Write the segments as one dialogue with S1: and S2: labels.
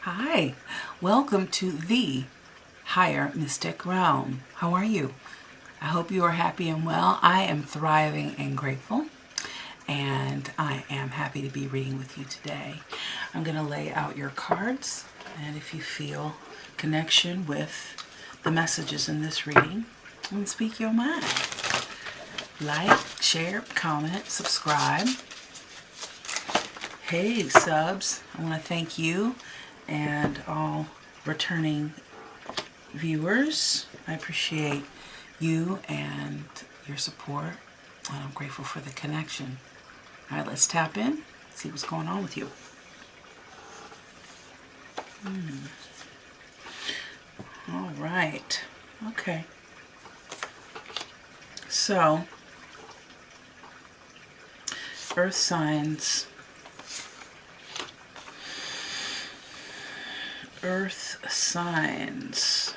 S1: Hi, welcome to the Higher Mystic Realm. How are you? I hope you are happy and well. I am thriving and grateful, and I am happy to be reading with you today. I'm going to lay out your cards, and if you feel connection with the messages in this reading, then speak your mind. Like, share, comment, subscribe. Hey subs, I want to thank you and all returning viewers. I appreciate you and your support, and I'm grateful for the connection. All right, let's tap in, see what's going on with you. All right, okay. So, earth signs. Earth signs.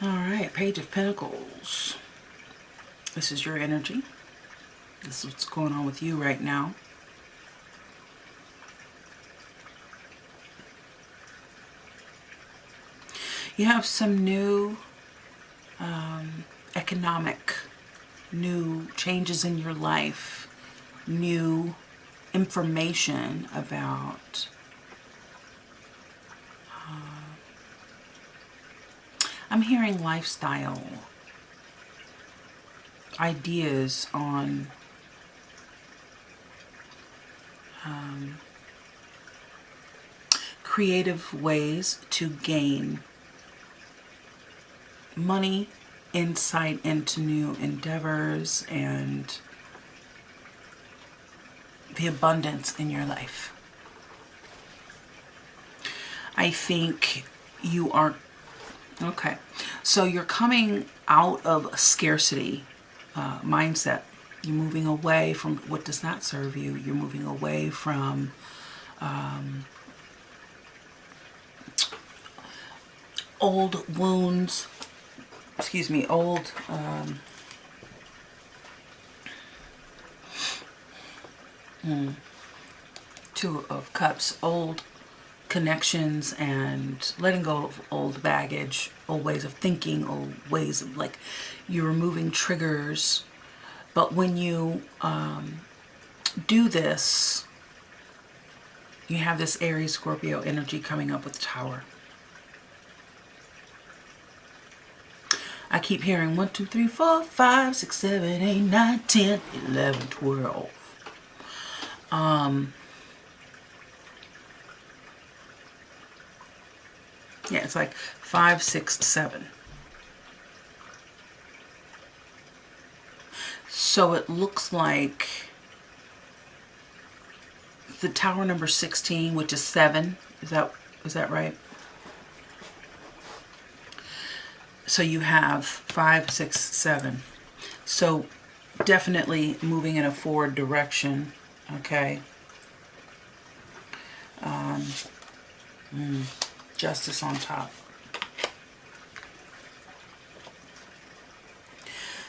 S1: All right, Page of Pentacles. This is your energy. This is what's going on with you right now. You have some new economic, new changes in your life, new information about I'm hearing lifestyle ideas on creative ways to gain money, insight into new endeavors, and the abundance in your life. I think you are, okay, so you're coming out of a scarcity mindset. You're moving away from what does not serve you. You're moving away from old wounds, old Two of Cups, old connections, and letting go of old baggage, old ways of thinking, old ways of, like, you're removing triggers. But when you do this, you have this Aries Scorpio energy coming up with the Tower. I keep hearing 1, 2, 3, 4, 5, 6, 7, 8, 9, 10, 11, 12. Yeah, it's like 5, 6, 7. So it looks like the Tower number 16, which is 7. Is that right? So you have 5, 6, 7. So definitely moving in a forward direction. Okay. Justice on top.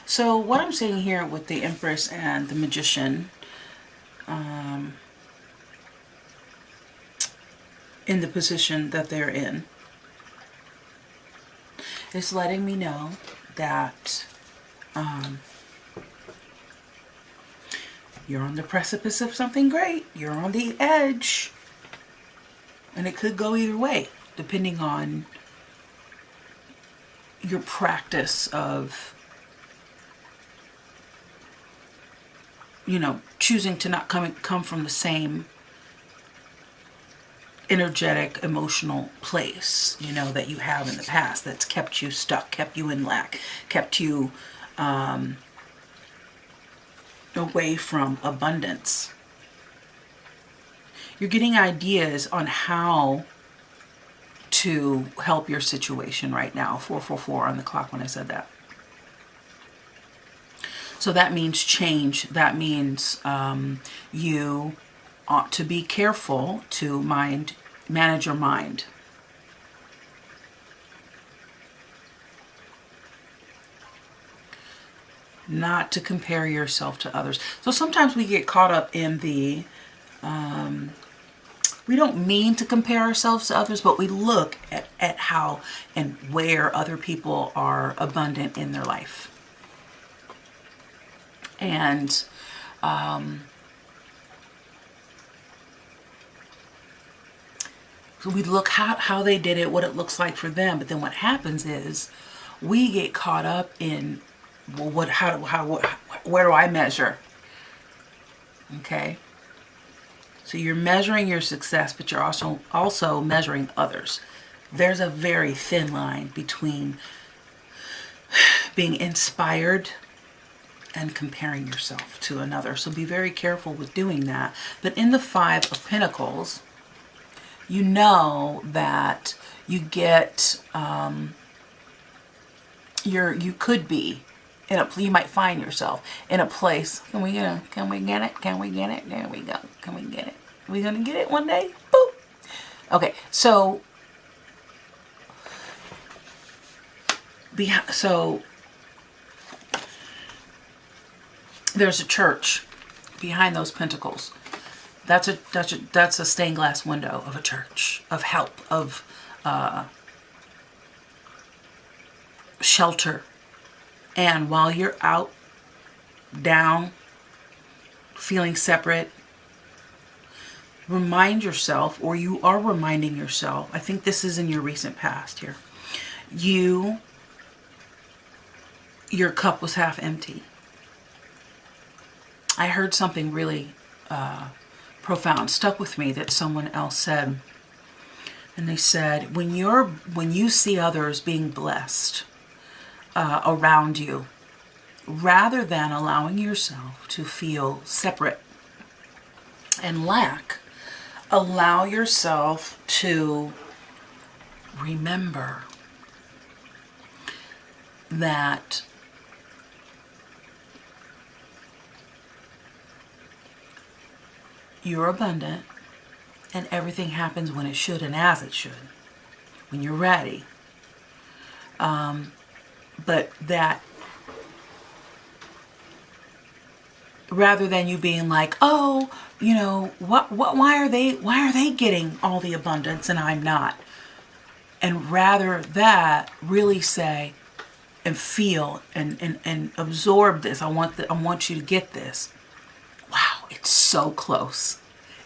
S1: So what I'm seeing here with the Empress and the Magician, in the position that they're in, is letting me know that you're on the precipice of something great. You're on the edge. And it could go either way, depending on your practice of, choosing to not come from the same energetic, emotional place, that you have in the past, that's kept you stuck, kept you in lack, kept you away from abundance. You're getting ideas on how to help your situation right now. 444 on the clock when I said that. So that means change. That means you ought to be careful to manage your mind. not to compare yourself to others. So sometimes we get caught up in the, we don't mean to compare ourselves to others, but we look at how and where other people are abundant in their life. And so we look how they did it, what it looks like for them. But then what happens is we get caught up in, well, where do I measure? Okay. So you're measuring your success, but you're also measuring others. There's a very thin line between being inspired and comparing yourself to another. So be very careful with doing that. But in the Five of Pentacles, you know that you get, you could be in a, you might find yourself in a place. Can we get it? Can we get it? There we go. Can we get it? Are we gonna get it one day? Boop. Okay, so there's a church behind those pentacles. That's a stained glass window of a church, of help, of shelter. And while you're out, down, feeling separate, remind yourself, or you are reminding yourself, I think this is in your recent past here, your cup was half empty. I heard something really profound, stuck with me, that someone else said. And they said, when you see others being blessed around you, rather than allowing yourself to feel separate and lack, allow yourself to remember that you're abundant and everything happens when it should and as it should, when you're ready. But that rather than you being like, oh, you know, why are they getting all the abundance and I'm not? And rather that, really say and feel and absorb this. I want you to get this. Wow, it's so close.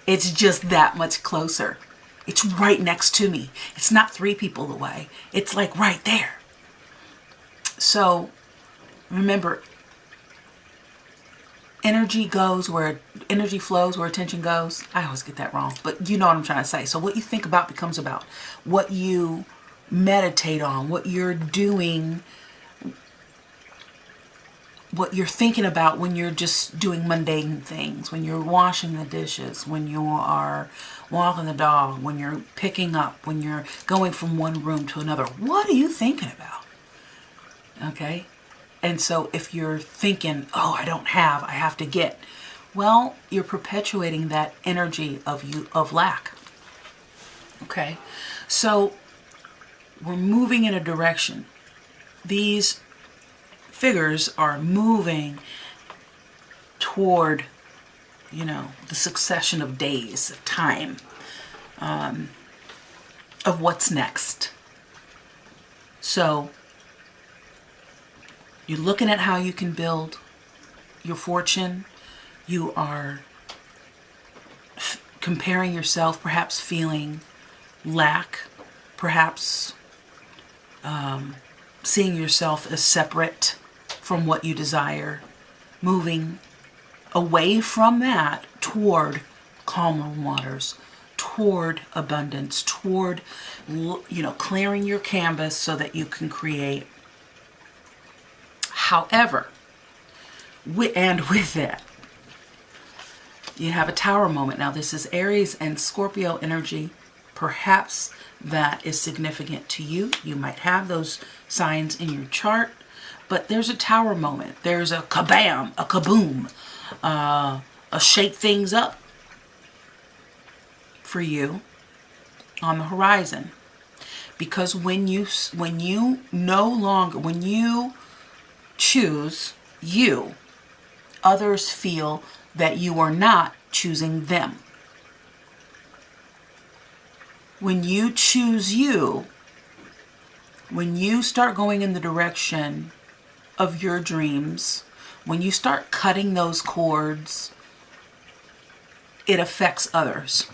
S1: It's just that much closer. It's right next to me. It's not 3 people away. It's like right there. So remember, energy flows where attention goes. I always get that wrong, but you know what I'm trying to say. So what you think about becomes about. What you meditate on, what you're doing, what you're thinking about when you're just doing mundane things, when you're washing the dishes, when you are walking the dog, when you're picking up, when you're going from one room to another. What are you thinking about? Okay? And so if you're thinking, oh, I have to get, well, you're perpetuating that energy of lack. Okay? So we're moving in a direction. These figures are moving toward, the succession of days, of time, of what's next. So you're looking at how you can build your fortune. You are comparing yourself, perhaps feeling lack, perhaps seeing yourself as separate from what you desire, moving away from that toward calmer waters, toward abundance, toward, clearing your canvas so that you can create. However, with that, you have a tower moment. Now, this is Aries and Scorpio energy. Perhaps that is significant to you. You might have those signs in your chart, but there's a tower moment. There's a kabam, a kaboom, a shake things up for you on the horizon. Because when you choose you, others feel that you are not choosing them. When you choose you, when you start going in the direction of your dreams, when you start cutting those cords, it affects others.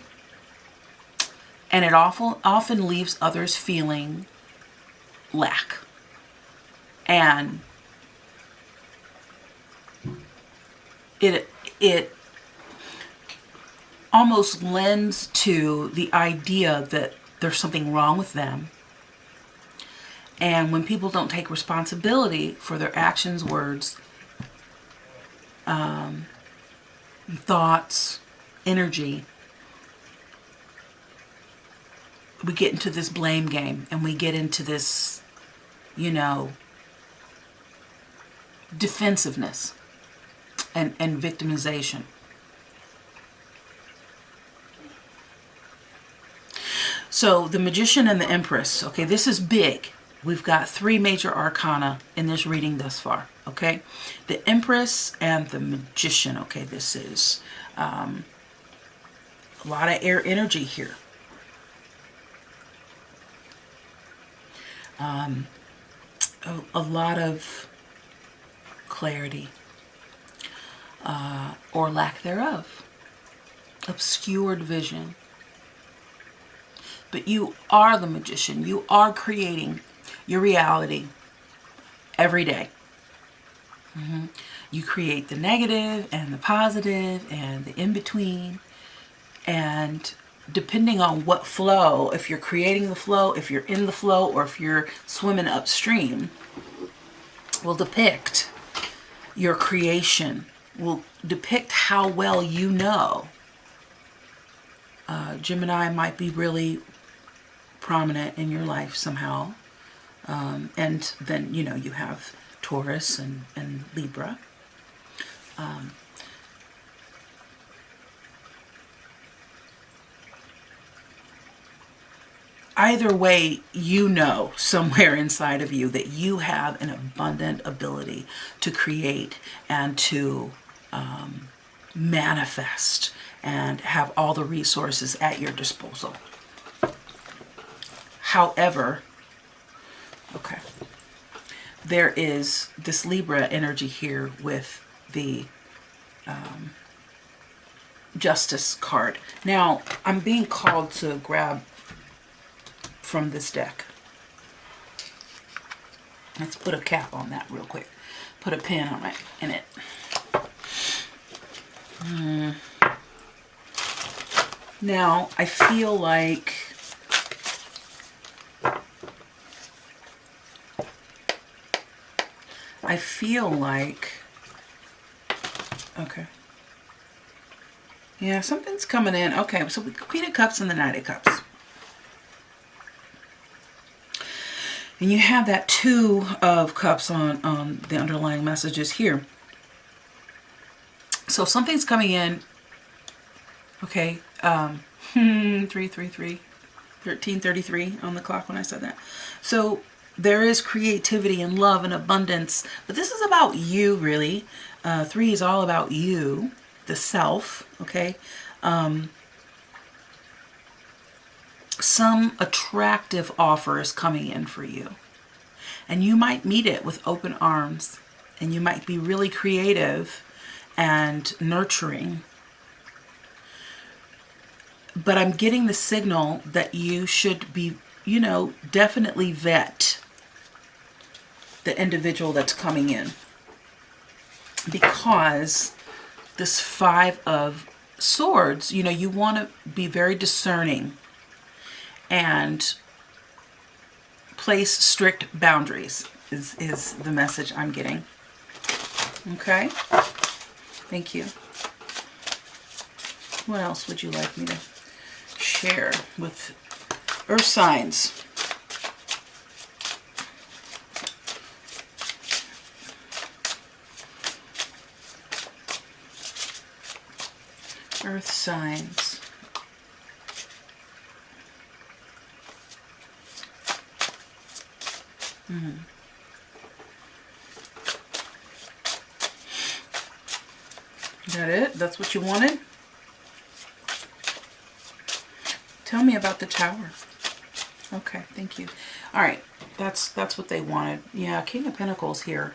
S1: And it often leaves others feeling lack. And it almost lends to the idea that there's something wrong with them. And when people don't take responsibility for their actions, words, thoughts, energy, we get into this blame game, and we get into this, defensiveness and victimization. So the Magician and the Empress, okay, this is big. We've got 3 major arcana in this reading thus far, okay? The Empress and the Magician, okay, this is a lot of air energy here. A lot of clarity, or lack thereof, obscured vision. But you are the magician. You are creating your reality every day. You create the negative and the positive and the in-between. And depending on what flow, if you're creating the flow, if you're in the flow, or if you're swimming upstream, will depict your creation, will depict how well you know. Gemini might be really prominent in your life somehow. And then, you have Taurus and Libra. Either way, somewhere inside of you that you have an abundant ability to create and to manifest and have all the resources at your disposal. However, okay, there is this Libra energy here with the Justice card. Now, I'm being called to grab from this deck. Let's put a cap on that real quick. Put a pin on it, in it. Now, I feel like okay. Yeah, something's coming in. Okay, so the Queen of Cups and the Knight of Cups. And you have that 2 of Cups on the underlying messages here. So something's coming in. Okay, 333, 1333 on the clock when I said that. So there is creativity and love and abundance, but this is about you, really. 3 is all about you, the self, okay? Some attractive offer is coming in for you. And you might meet it with open arms. And you might be really creative and nurturing. But I'm getting the signal that you should be, definitely vet the individual that's coming in. Because this 5 of Swords, you want to be very discerning and place strict boundaries is the message I'm getting. Okay? Thank you. What else would you like me to share with Earth signs? Earth signs. Is that it? That's what you wanted? Tell me about the Tower. Okay, thank you. All right, that's what they wanted. Yeah, King of Pentacles here.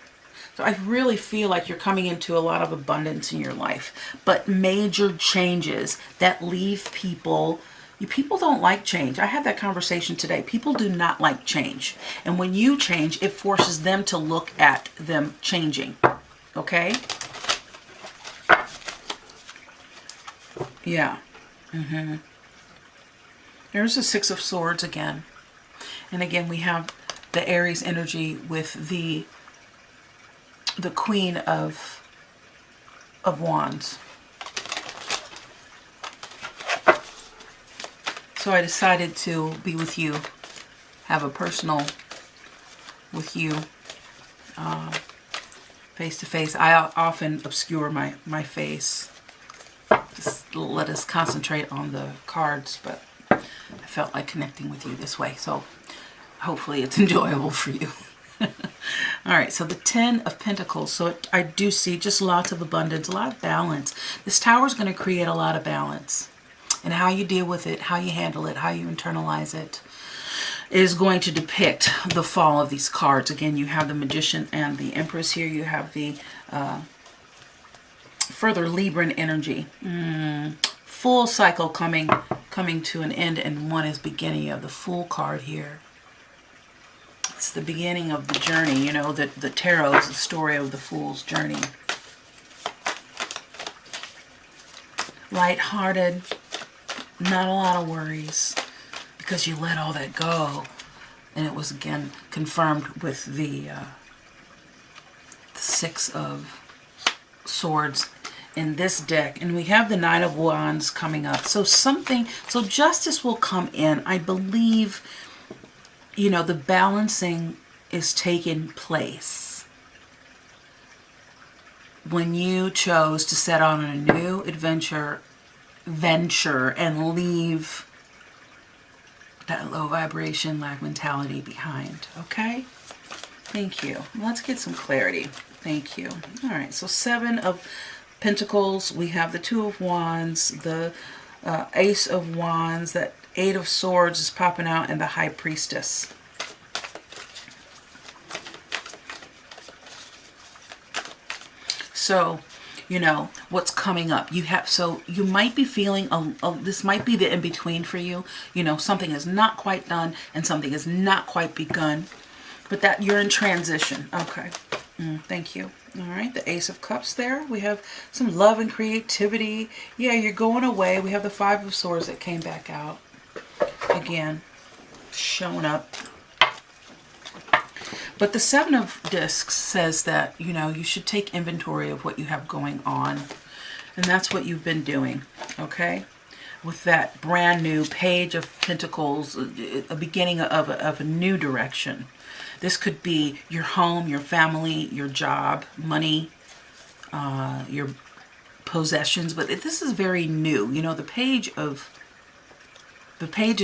S1: So I really feel like you're coming into a lot of abundance in your life, but major changes that leave people. People don't like change. I had that conversation today. People do not like change. And when you change, it forces them to look at them changing. Okay? Yeah. There's the Six of Swords again. And again, we have the Aries energy with the Queen of Wands. So I decided to be with you, have a personal with you, face to face. I often obscure my face. Just let us concentrate on the cards, but I felt like connecting with you this way. So hopefully it's enjoyable for you. All right, so the Ten of Pentacles. So I do see just lots of abundance, a lot of balance. This Tower is going to create a lot of balance. And how you deal with it, how you handle it, how you internalize it is going to depict the fall of these cards. Again, you have the Magician and the Empress here. You have the further Libran energy. Full cycle coming to an end, and one is beginning of the Fool card here. It's the beginning of the journey. You know, the tarot is the story of the Fool's journey. Lighthearted, not a lot of worries, because you let all that go. And it was again confirmed with the Six of Swords in this deck. And we have the Nine of Wands coming up. So justice will come in. I believe, you know, the balancing is taking place when you chose to set on a new venture and leave that low vibration, lack mentality behind. Okay? Thank you. Let's get some clarity. Thank you. All right, so Seven of Pentacles. We have the Two of Wands, the Ace of Wands, that Eight of Swords is popping out, and the High Priestess. So, you know, what's coming up. You might be feeling, this might be the in-between for you. You know, something is not quite done and something is not quite begun. But that you're in transition. Okay. Thank you. All right. The Ace of Cups there. We have some love and creativity. Yeah, you're going away. We have the Five of Swords that came back out. Again, showing up. But the Seven of Discs says that, you know, you should take inventory of what you have going on. And that's what you've been doing, okay? With that brand new Page of Pentacles, a beginning of a new direction. This could be your home, your family, your job, money, your possessions. But this is very new. You know, the pages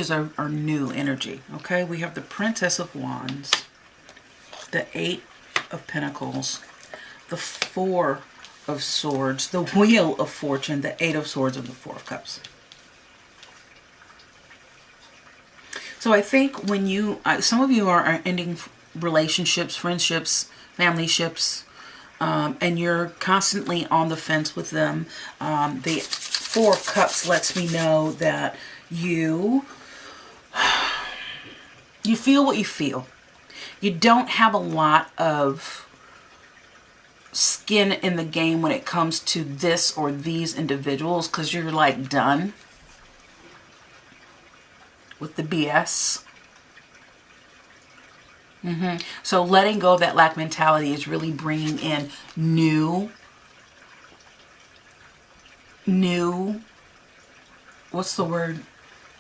S1: are new energy, okay? We have the Princess of Wands, the Eight of Pentacles, the Four of Swords, the Wheel of Fortune, the Eight of Swords, and the Four of Cups. So I think when some of you are ending relationships, friendships, family ships, and you're constantly on the fence with them. The Four of Cups lets me know that you feel what you feel. You don't have a lot of skin in the game when it comes to this or these individuals, because you're like done with the BS. So letting go of that lack mentality is really bringing in new, what's the word?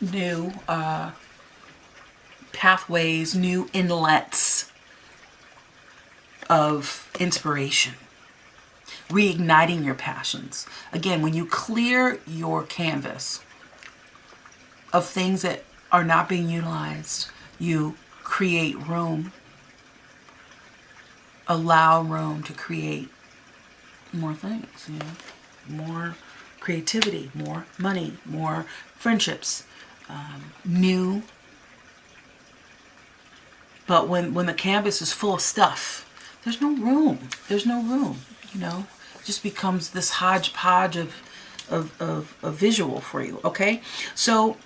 S1: New pathways, new inlets of inspiration. Reigniting your passions. Again, when you clear your canvas of things that are not being utilized, you create room, allow room to create more things, you know. more creativity, more money, more friendships, new. But when the canvas is full of stuff, there's no room. There's no room, you know. It just becomes this hodgepodge of visual for you, okay? So,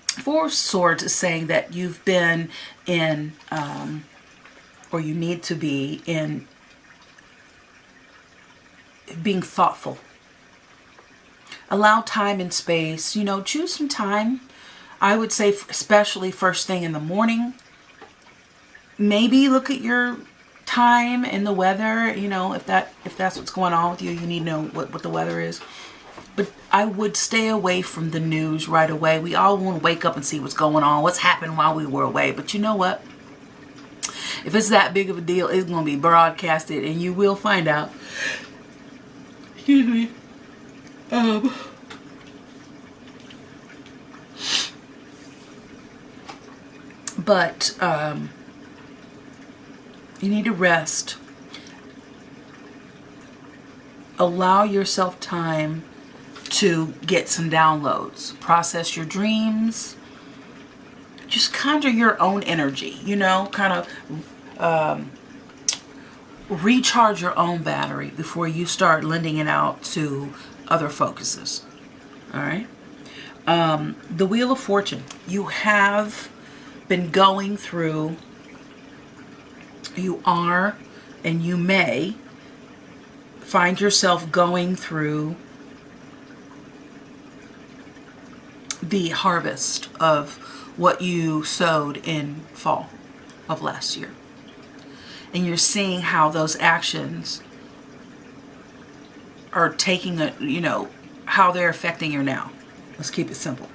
S1: Four of Swords is saying that you've been in, or you need to be in, being thoughtful. Allow time and space, you know, choose some time. I would say especially first thing in the morning. Maybe look at your time and the weather, you know, if that's what's going on with you, you need to know what the weather is. But I would stay away from the news right away. We all want to wake up and see what's going on, what's happened while we were away. But you know what? If it's that big of a deal, it's going to be broadcasted and you will find out. Excuse me. But you need to rest. Allow yourself time to get some downloads. Process your dreams. Just conjure your own energy, you know, kind of recharge your own battery before you start lending it out to other focuses. All right. The Wheel of Fortune. You have been going through, you are, and you may find yourself going through the harvest of what you sowed in fall of last year. And you're seeing how those actions are taking a, you know, how they're affecting you now. Let's keep it simple.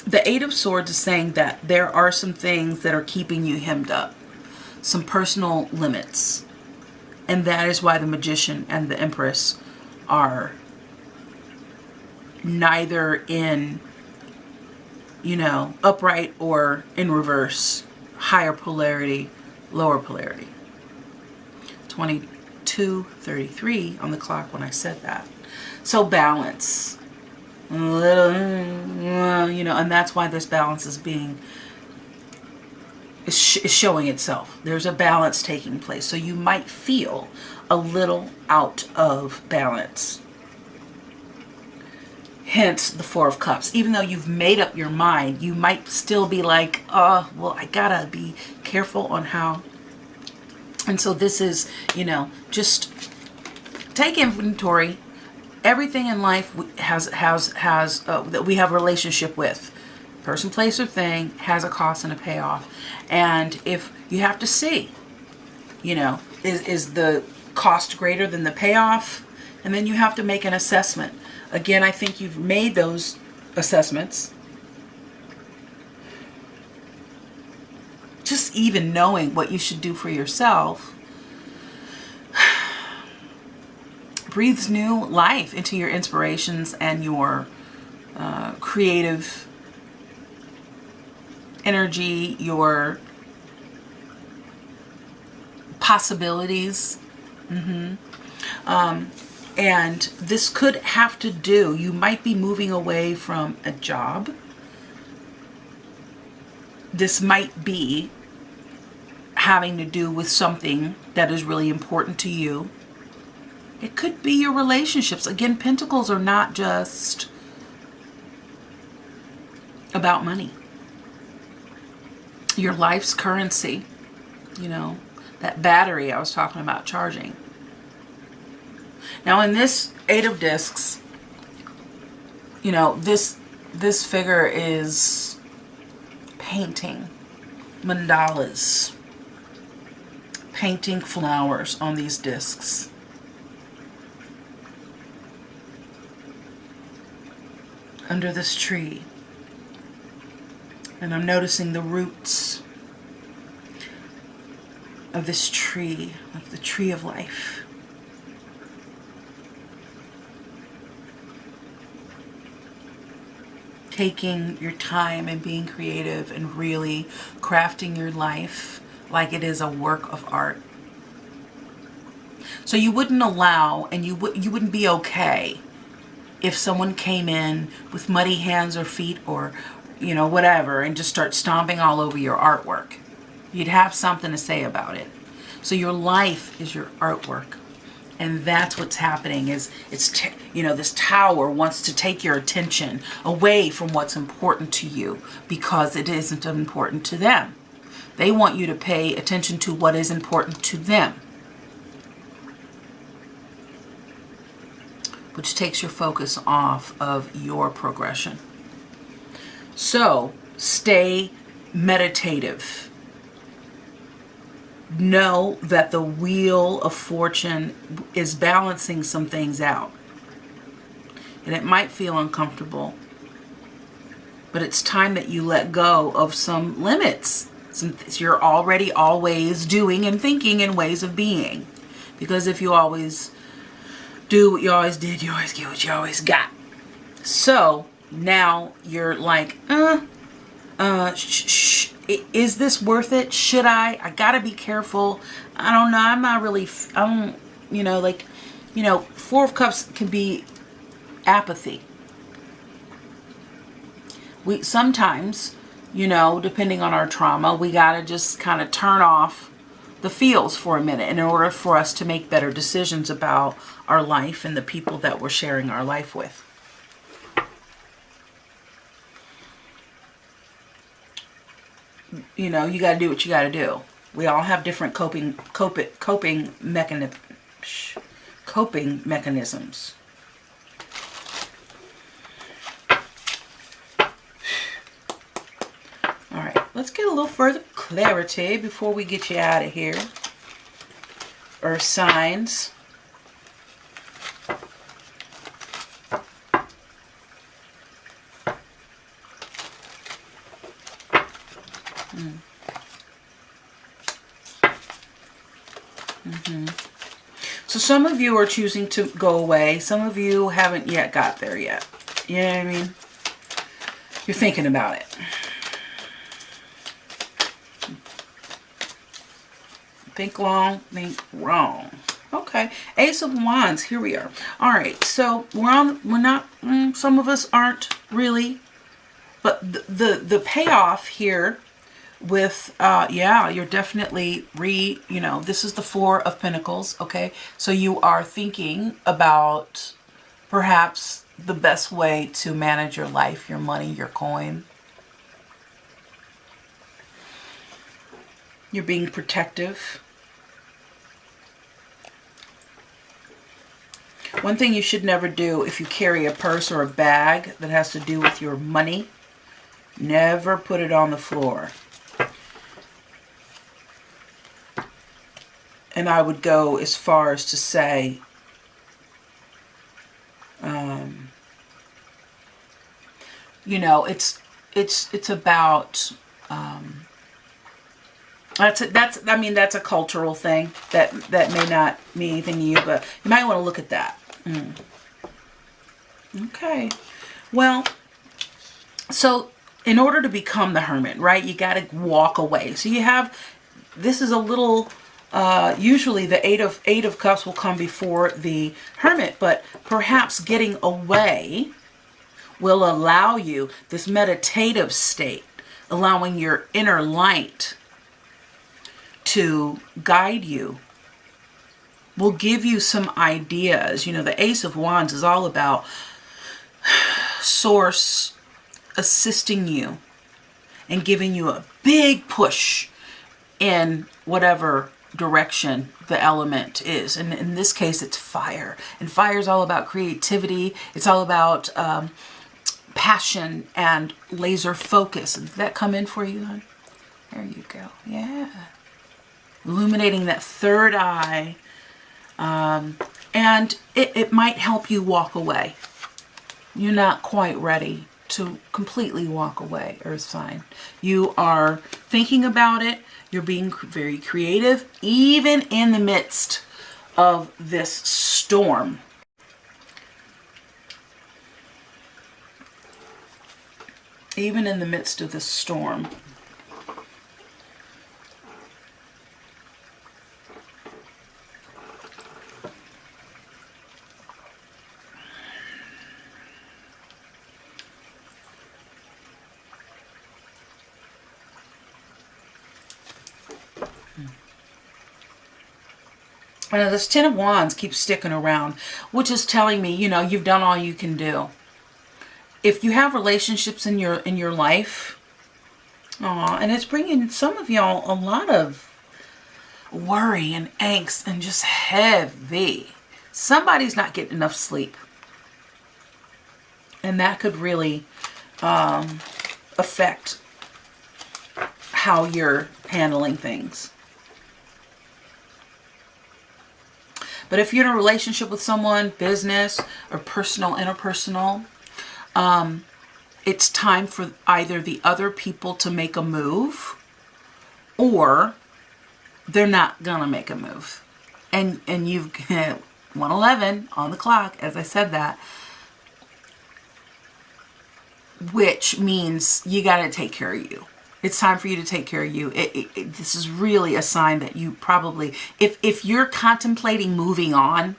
S1: The Eight of Swords is saying that there are some things that are keeping you hemmed up. Some personal limits. And that is why the Magician and the Empress are neither in, you know, upright or in reverse. Higher polarity, lower polarity. 22:33 on the clock when I said that. So balance. You know, and that's why this balance is being, is showing itself. There's a balance taking place. So you might feel a little out of balance. Hence the Four of Cups. Even though you've made up your mind, you might still be like, oh, well, I gotta be careful on how. And so this is, you know, just take inventory. Everything in life has that we have a relationship with, person, place, or thing, has a cost and a payoff. And if you have to see, you know, is the cost greater than the payoff? And then you have to make an assessment. Again, I think you've made those assessments. Just even knowing what you should do for yourself breathes new life into your inspirations and your creative energy, your possibilities. And this could have to do, you might be moving away from a job. This might be having to do with something that is really important to you. It could be your relationships. Again, pentacles are not just about money. Your life's currency, you know, that battery I was talking about charging. Now in this Eight of Discs, you know, this figure is painting mandalas, painting flowers on these discs. Under this tree. And I'm noticing the roots of this tree, of the tree of life. Taking your time and being creative and really crafting your life like it is a work of art. So you wouldn't allow, and you wouldn't be okay if someone came in with muddy hands or feet or, you know, whatever, and just start stomping all over your artwork. You'd have something to say about it. So your life is your artwork. And that's what's happening is you know, this tower wants to take your attention away from what's important to you because it isn't important to them. They want you to pay attention to what is important to them, which takes your focus off of your progression. So stay meditative. Know that the wheel of fortune is balancing some things out. And it might feel uncomfortable, but it's time that you let go of some limits. You're already always doing and thinking in ways of being. Because if you always do what you always did, you always get what you always got. So now you're like, is this worth it? Should I gotta be careful. I don't know. I'm not really, you know, like, you know, Four of Cups can be apathy. We sometimes, you know, depending on our trauma, we gotta just kind of turn off the feels for a minute in order for us to make better decisions about our life and the people that we're sharing our life with. You know, you got to do what you got to do. We all have different coping mechanisms. All right, let's get a little further clarity before we get you out of here. Earth signs. So some of you are choosing to go away. Some of you haven't yet got there yet. You know what I mean? You're thinking about it. Think long, think wrong. Okay. Ace of Wands. Here we are. All right. So we're not, some of us aren't really, but the payoff here with, yeah, you're definitely you know, this is the Four of Pentacles, okay? So you are thinking about perhaps the best way to manage your life, your money, your coin. You're being protective. One thing you should never do if you carry a purse or a bag that has to do with your money, never put it on the floor. And I would go as far as to say, you know, it's about, that's a cultural thing that may not mean anything to you, but you might want to look at that. Okay. Well, so in order to become the Hermit, right, you got to walk away. So you have, this is a little, usually the Eight of Cups will come before the Hermit, but perhaps getting away will allow you this meditative state, allowing your inner light to guide you, will give you some ideas. You know, the Ace of Wands is all about Source assisting you and giving you a big push in whatever direction the element is. And in this case, it's fire. And fire is all about creativity. It's all about passion and laser focus. Did that come in for you, hon? There you go. Yeah. Illuminating that third eye. And it might help you walk away. You're not quite ready to completely walk away, Earth sign. You are thinking about it. You're being very creative, even in the midst of this storm. Even in the midst of this storm. And this Ten of Wands keeps sticking around, which is telling me, you know, you've done all you can do. If you have relationships in your life, and it's bringing some of y'all a lot of worry and angst and just heavy. Somebody's not getting enough sleep. And that could really affect how you're handling things. But if you're in a relationship with someone, business or personal, interpersonal, it's time for either the other people to make a move, or they're not gonna make a move. And you've got 111 on the clock, as I said that, which means you got to take care of you. It's time for you to take care of you. This is really a sign that you probably, if you're contemplating moving on,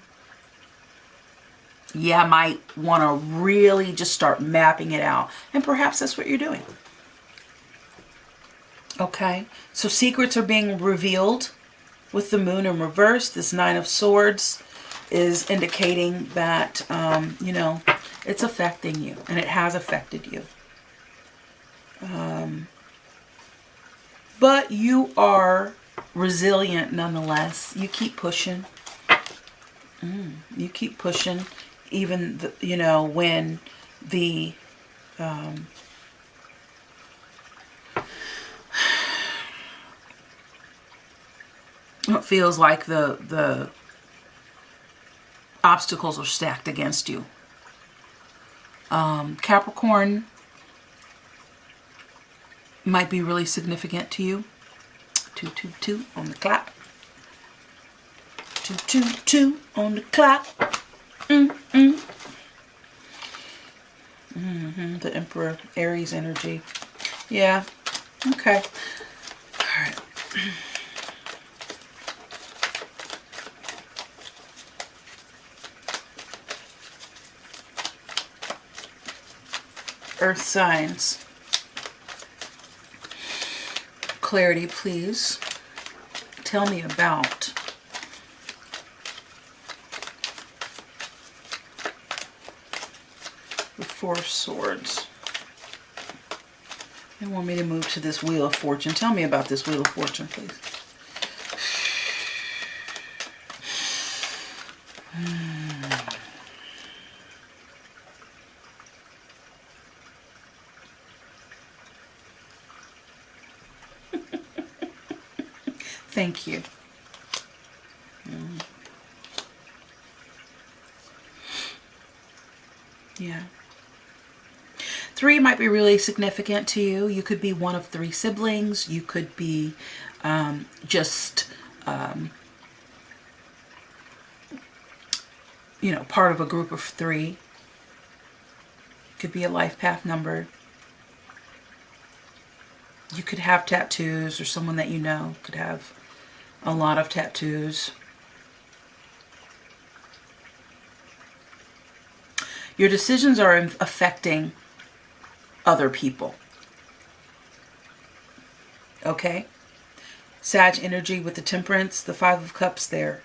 S1: you might want to really just start mapping it out. And perhaps that's what you're doing. Okay, so secrets are being revealed with the moon in reverse. This Nine of Swords is indicating that, you know, it's affecting you, and it has affected you. But you are resilient nonetheless. You keep pushing. You keep pushing, even, you know, when the... it feels like the obstacles are stacked against you. Capricorn might be really significant to you. 222 on the clock. 222 on the clock. The Emperor, Aries energy. Yeah. Okay. All right. Earth signs. Clarity, please. Tell me about the Four of Swords. They want me to move to this Wheel of Fortune. Tell me about this Wheel of Fortune, please. Thank you. Yeah. 3 might be really significant to you. You could be one of 3 siblings. You could be just, you know, part of a group of 3. Could be a life path number. You could have tattoos, or someone that you know could have a lot of tattoos. Your decisions are affecting other people. Okay? Sag energy with the Temperance, the Five of Cups there.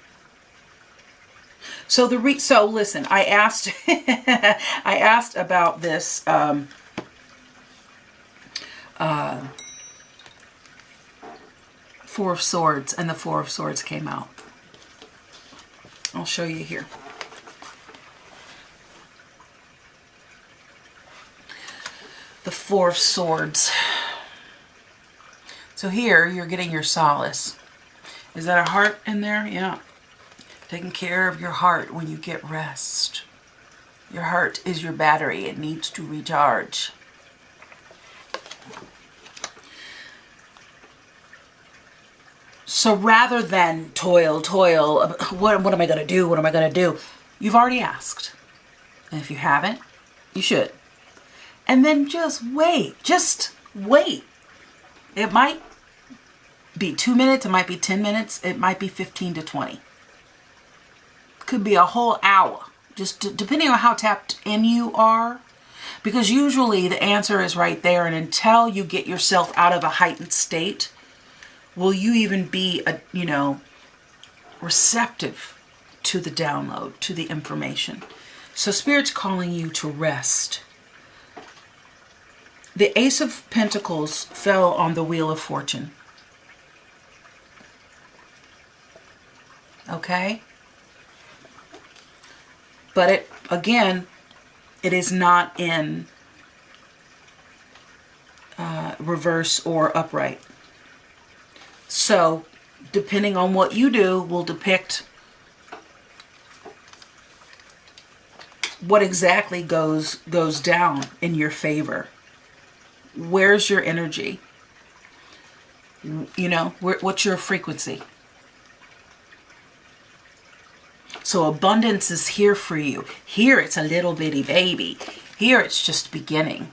S1: So so listen, I asked I asked about this Four of Swords, and the Four of Swords came out. I'll show you here. The Four of Swords. So here you're getting your solace. Is that a heart in there? Yeah. Taking care of your heart when you get rest. Your heart is your battery. It needs to recharge. So rather than toil, what am I going to do? What am I going to do? You've already asked. And if you haven't, you should. And then just wait. Just wait. It might be 2 minutes. It might be 10 minutes. It might be 15 to 20. Could be a whole hour. Just depending on how tapped in you are. Because usually the answer is right there. And until you get yourself out of a heightened state Will you even be, receptive to the download, to the information? So Spirit's calling you to rest. The Ace of Pentacles fell on the Wheel of Fortune. Okay? But it is not in reverse or upright. So, depending on what you do, will depict what exactly goes down in your favor. Where's your energy? What's your frequency? So abundance is here for you. Here it's a little bitty baby. Here it's just beginning.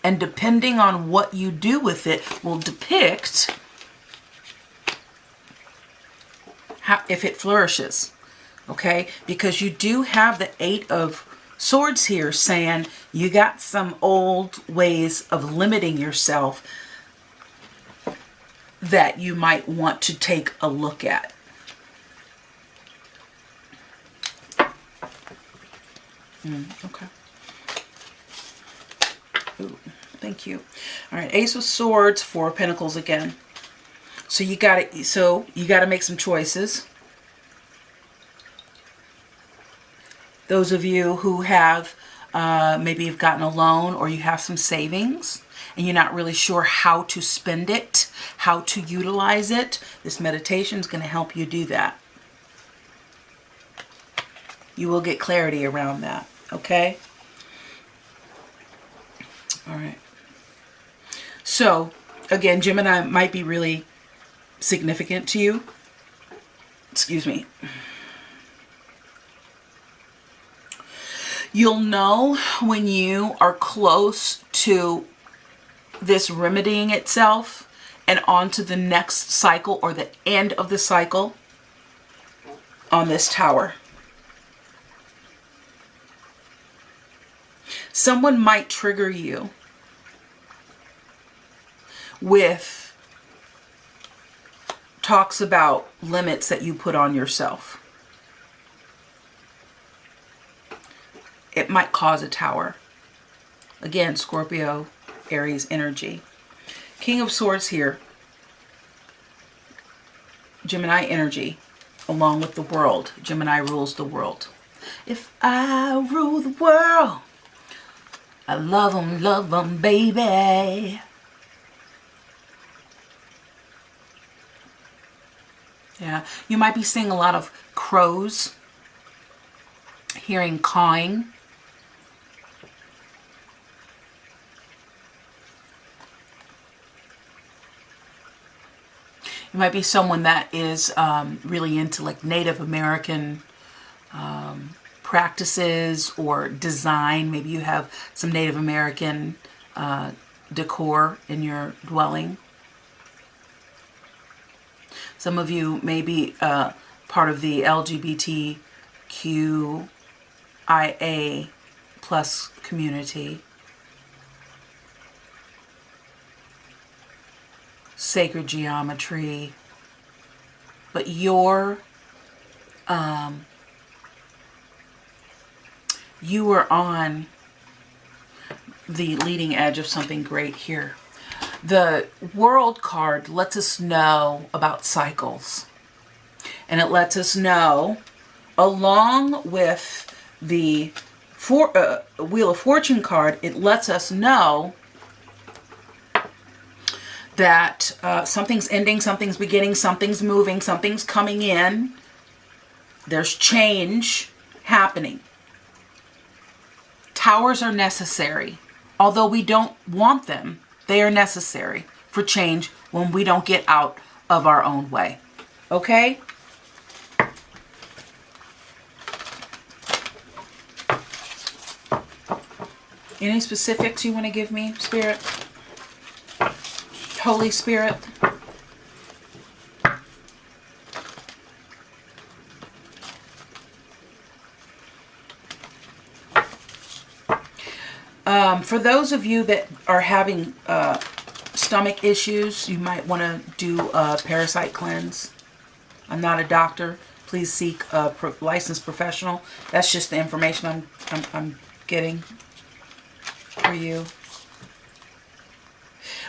S1: And depending on what you do with it will depict if it flourishes. Okay? Because you do have the 8 of Swords here saying you got some old ways of limiting yourself that you might want to take a look at. Okay. Ooh, thank you. All right, Ace of Swords, 4 of Pentacles again. So you got to make some choices. Those of you who have maybe you've gotten a loan or you have some savings and you're not really sure how to spend it, how to utilize it, this meditation is going to help you do that. You will get clarity around that, okay? All right. So, again, Gemini might be really significant to you. Excuse me. You'll know when you are close to this remedying itself and on to the next cycle or the end of the cycle on this Tower. Someone might trigger you with talks about limits that you put on yourself. It might cause a Tower. Again, Scorpio, Aries energy. King of Swords here. Gemini energy, along with the world. Gemini rules the world. If I rule the world, I love 'em, baby. Yeah, you might be seeing a lot of crows, hearing cawing. You might be someone that is really into like Native American practices or design. Maybe you have some Native American decor in your dwelling. Some of you may be part of the LGBTQIA plus community. Sacred geometry. But you are on the leading edge of something great here. The World card lets us know about cycles. And it lets us know, along with the Wheel of Fortune card, it lets us know that something's ending, something's beginning, something's moving, something's coming in. There's change happening. Towers are necessary. Although we don't want them, they are necessary for change when we don't get out of our own way. Okay? Any specifics you want to give me, Spirit? Holy Spirit? For those of you that are having stomach issues, you might want to do a parasite cleanse. I'm not a doctor. Please seek a licensed professional. That's just the information I'm getting for you.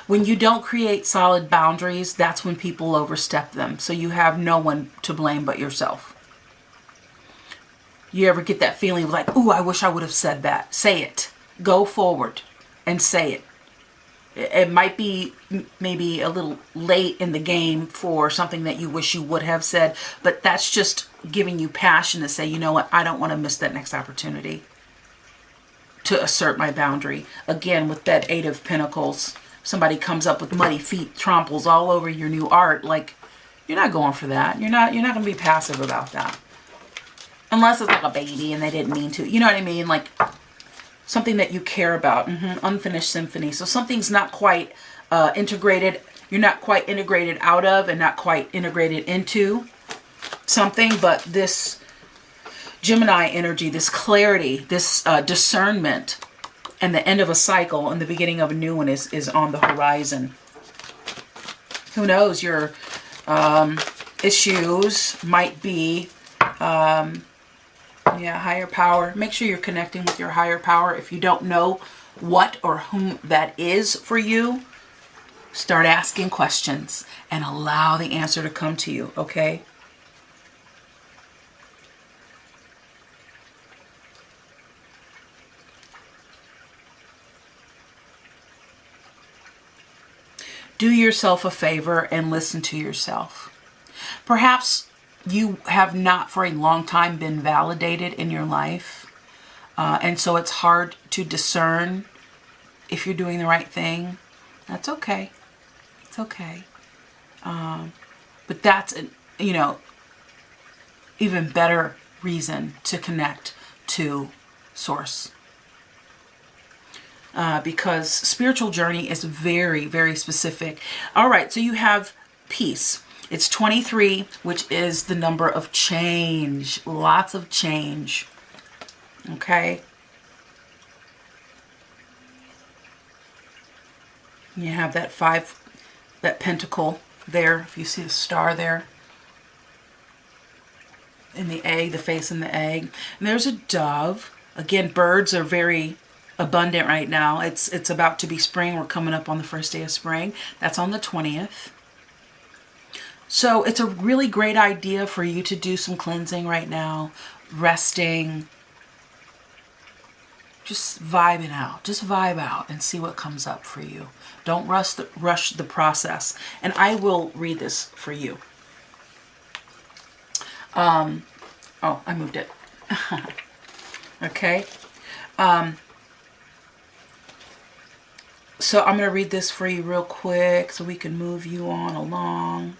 S1: When you don't create solid boundaries, that's when people overstep them. So you have no one to blame but yourself. You ever get that feeling of like, ooh, I wish I would have said that? Say it. Go forward and say it. It might be maybe a little late in the game for something that you wish you would have said, but that's just giving you passion to say, you know what, I don't want to miss that next opportunity to assert my boundary. Again, with that Eight of Pentacles, somebody comes up with muddy feet, tramples all over your new art, like, you're not going for that. You're not going to be passive about that. Unless it's like a baby and they didn't mean to. You know what I mean? Like, something that you care about. Unfinished symphony. So something's not quite integrated. You're not quite integrated out of and not quite integrated into something. But this Gemini energy, this clarity, this discernment, and the end of a cycle and the beginning of a new one is on the horizon. Who knows? Your issues might be... higher power. Make sure you're connecting with your higher power. If you don't know what or whom that is for you, start asking questions and allow the answer to come to you, okay? Do yourself a favor and listen to yourself. Perhaps you have not for a long time been validated in your life. And so it's hard to discern if you're doing the right thing. That's okay. It's okay. But that's, even better reason to connect to Source. Because spiritual journey is very, very specific. All right, so you have peace. It's 23, which is the number of change. Lots of change. Okay? You have that 5, that pentacle there. If you see the star there. In the egg, the face in the egg. And there's a dove. Again, birds are very abundant right now. It's about to be spring. We're coming up on the first day of spring. That's on the 20th. So it's a really great idea for you to do some cleansing right now, resting, just vibing out. Just vibe out and see what comes up for you. Don't rush the process. And I will read this for you. Oh, I moved it. Okay. So I'm going to read this for you real quick so we can move you on along.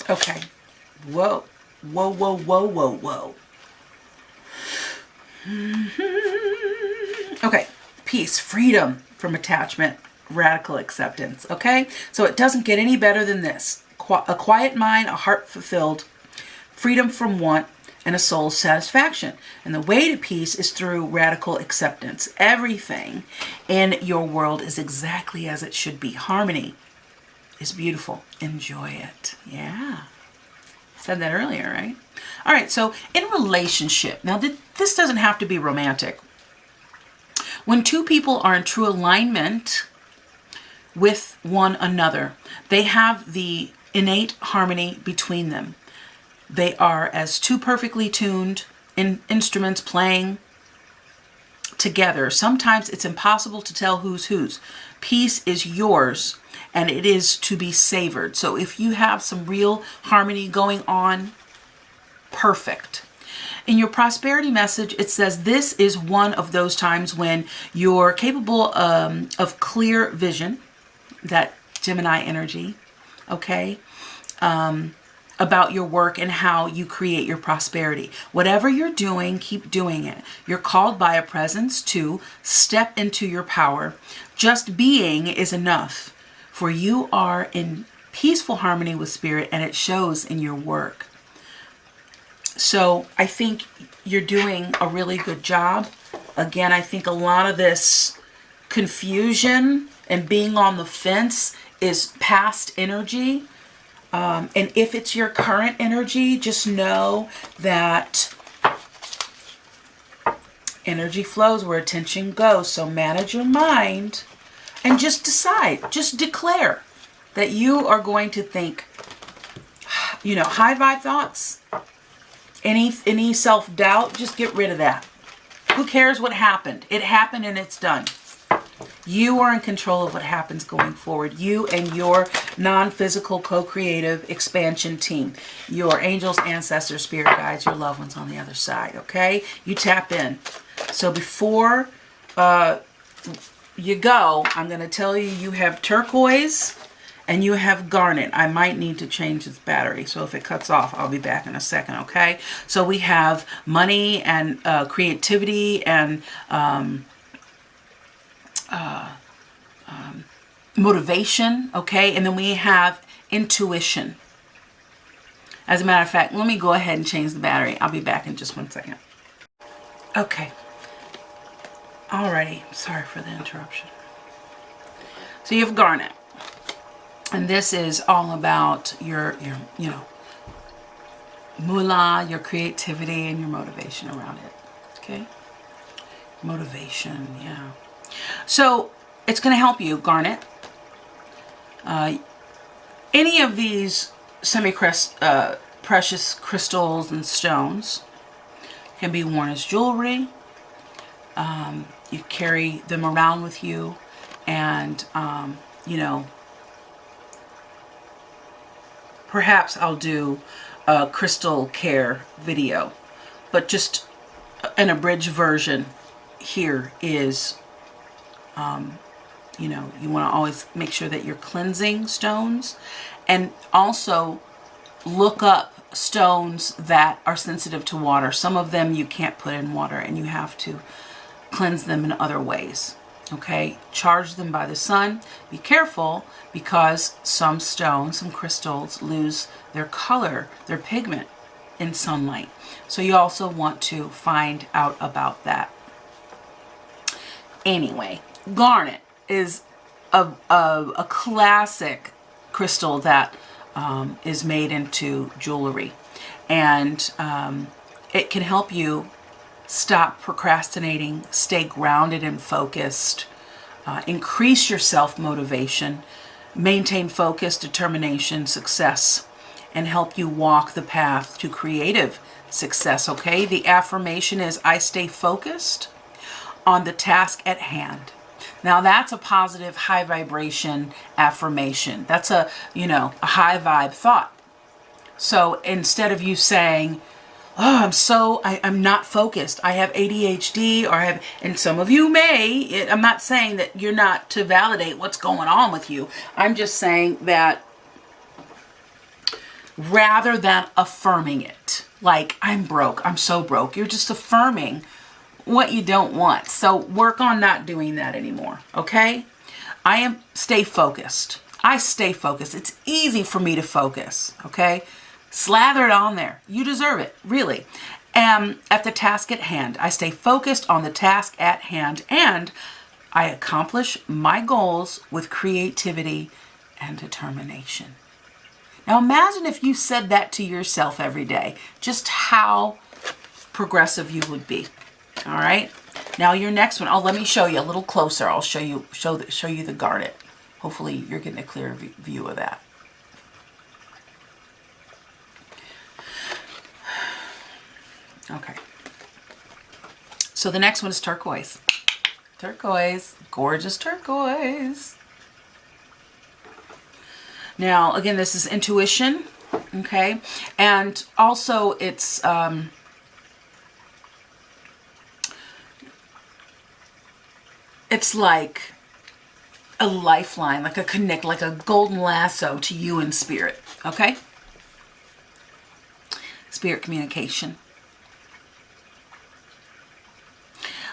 S1: Okay. Whoa. Whoa, whoa, whoa, whoa, whoa. Okay. Peace, freedom from attachment, radical acceptance. Okay? So it doesn't get any better than this. A quiet mind, a heart fulfilled, freedom from want, and a soul's satisfaction. And the way to peace is through radical acceptance. Everything in your world is exactly as it should be. Harmony is beautiful. Enjoy it. Yeah. Said that earlier, right? All right, so in relationship, now this doesn't have to be romantic. When two people are in true alignment with one another, they have the innate harmony between them. They are as two perfectly tuned instruments playing together. Sometimes it's impossible to tell who's whose. Peace is yours and it is to be savored. So if you have some real harmony going on, perfect. In your prosperity message, it says this is one of those times when you're capable of clear vision, that Gemini energy, okay? About your work and how you create your prosperity. Whatever you're doing, keep doing it. You're called by a presence to step into your power. Just being is enough, for you are in peaceful harmony with spirit and it shows in your work. So I think you're doing a really good job Again, I think a lot of this confusion and being on the fence is past energy. And if it's your current energy, just know that energy flows where attention goes. So manage your mind and just decide, just declare that you are going to think, you know, high vibe thoughts, any self-doubt, just get rid of that. Who cares what happened? It happened and it's done. You are in control of what happens going forward. You and your non-physical co-creative expansion team. Your angels, ancestors, spirit guides, your loved ones on the other side, okay? You tap in. So before you go, I'm going to tell you, you have turquoise and you have garnet. I might need to change this battery, so if it cuts off, I'll be back in a second, okay? So we have money and creativity and motivation, okay? And then we have intuition. As a matter of fact, let me go ahead and change the battery. I'll be back in just 1 second. Okay. Alrighty. Sorry for the interruption. So you have garnet. And this is all about your you know, moolah, your creativity, and your motivation around it. Okay? Motivation, yeah. So it's going to help you, garnet. Any of these precious crystals and stones can be worn as jewelry. You carry them around with you, and you know, perhaps I'll do a crystal care video, but just an abridged version here is, you know, you want to always make sure that you're cleansing stones, and also look up stones that are sensitive to water. Some of them you can't put in water and you have to cleanse them in other ways. Okay, charge them by the sun. Be careful, because some stones, some crystals lose their color, their pigment in sunlight. So you also want to find out about that. Anyway, garnet is a classic crystal that is made into jewelry, and it can help you stop procrastinating, stay grounded and focused, increase your self-motivation, maintain focus, determination, success, and help you walk the path to creative success, okay? The affirmation is, I stay focused on the task at hand. Now that's a positive, high vibration affirmation. That's a, you know, a high vibe thought. So instead of you saying, oh, I'm not focused, I have ADHD, or I have, and some of you may, I'm not saying that you're not to validate what's going on with you. I'm just saying that rather than affirming it, like I'm broke, I'm so broke, you're just affirming what you don't want. So work on not doing that anymore, okay? Stay focused. I stay focused. It's easy for me to focus, okay? Slather it on there. You deserve it, really. At the task at hand, I stay focused on the task at hand, and I accomplish my goals with creativity and determination. Now imagine if you said that to yourself every day, just how progressive you would be. All right. Now your next one. Oh, let me show you a little closer. I'll show you the garnet. Hopefully you're getting a clear view of that. Okay. So the next one is turquoise. Turquoise, gorgeous turquoise. Now, again, this is intuition, okay? And also it's like a lifeline, like a connect, like a golden lasso to you in spirit, okay? Spirit communication.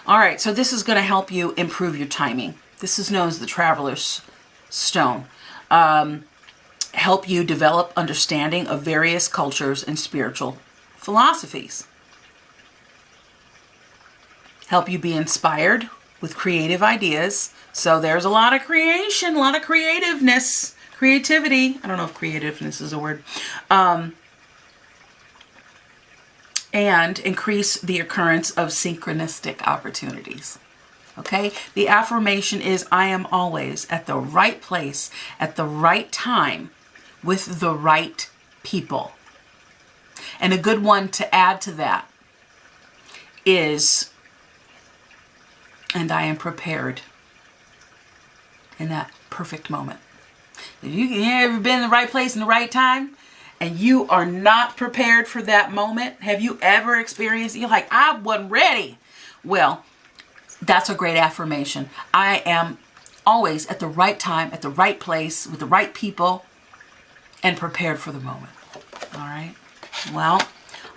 S1: All right, so this is going to help you improve your timing. This is known as the Traveler's Stone. Help you develop understanding of various cultures and spiritual philosophies. help you be inspired with creative ideas. So there's a lot of creation, a lot of creativeness, creativity. I don't know if creativeness is a word. And increase the occurrence of synchronistic opportunities. Okay? The affirmation is, I am always at the right place at the right time with the right people. And a good one to add to that is, and I am prepared in that perfect moment. If you ever been in the right place in the right time and you are not prepared for that moment, have you ever experienced, you're like, I wasn't ready. Well, that's a great affirmation. I am always at the right time, at the right place, with the right people, and prepared for the moment. All right? Well,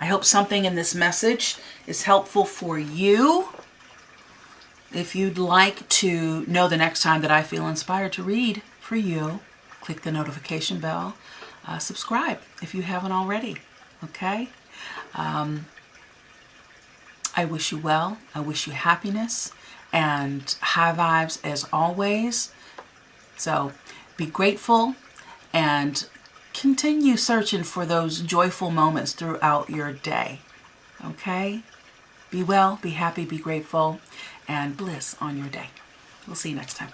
S1: I hope something in this message is helpful for you. If you'd like to know the next time that I feel inspired to read for you, click the notification bell. Subscribe if you haven't already. Okay? I wish you well. I wish you happiness and high vibes as always. So be grateful and continue searching for those joyful moments throughout your day. Okay? Be well, be happy, be grateful, and bliss on your day. We'll see you next time.